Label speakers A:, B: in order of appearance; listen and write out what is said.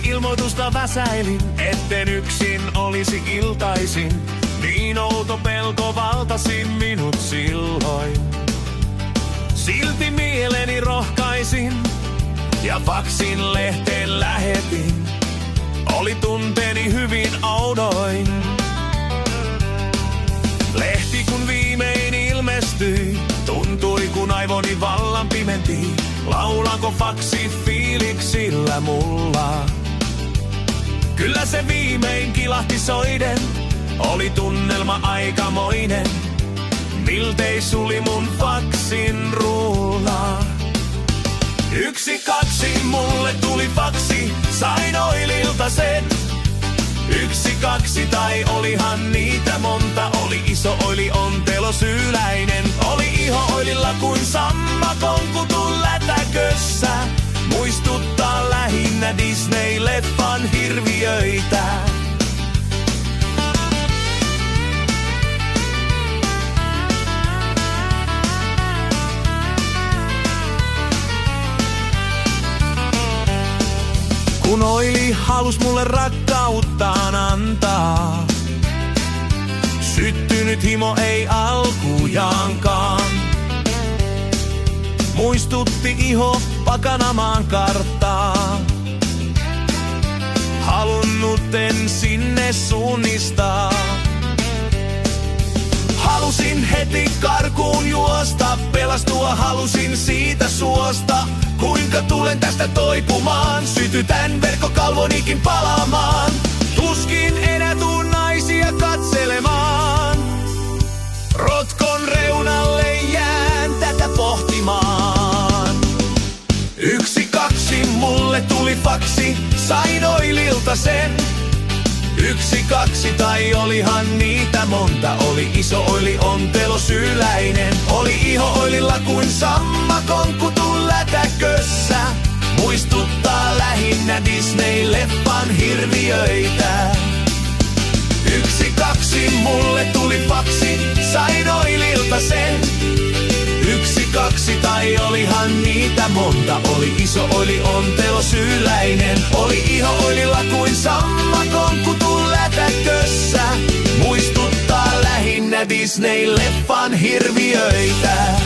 A: ilmoitusta väsäilin, etten yksin olisi iltaisin. Niin outo pelko valtasi minut silloin. Silti mieleni rohkaisin ja faksin lehteen lähetin. Oli tunteeni hyvin oudoin. Lehti kun viimein ilmestyi, tuntui kun aivoni vallan pimenti. Laulanko faksi fiiliksillä mulla? Kyllä se viimein kilahti soiden, oli tunnelma aikamoinen. Miltei suli mun faksin rulla. 1, 2, mulle tuli faksi, sain oililta sen. 1, 2, tai olihan niitä monta. Oli iso oili ontelosyyläinen. Oli iho oililla kuin sammakon kutu lätäkössä. Muistuttaa lähinnä Disney-leffan hirviöitä. Kun oili halus mulle rakkauttaan antaa, syttynyt himo ei alkujaankaan. Muistutti iho pakanamaan karttaa, halunnutten sinne suunnistaa. Halusin heti karkuun juosta, pelastua halusin siitä suosta. Kuinka tulen tästä toipumaan, sytytän verkkokalvonikin palaamaan. Tuskin enää tuun naisia katselemaan. Rotkon reunalle jään tätä pohtimaan. 1, 2, mulle tuli faksi, sain oililta sen. 1, 2, tai olihan niitä monta. Oli iso oili ontelosyyläinen. Oli iho oililla kuin sammakon kutu lätäkössä. Muistuttaa lähinnä Disney-leffan hirviöitä. 1, 2, mulle tuli faksi, sain oililta sen. 1, 2, tai olihan niitä monta. Oli iso oili ontelosyyläinen. Oli iho oililla kuin sammakon kutu lätäkössä. Muistuttaa lähinnä Disney-leffan hirviöitä.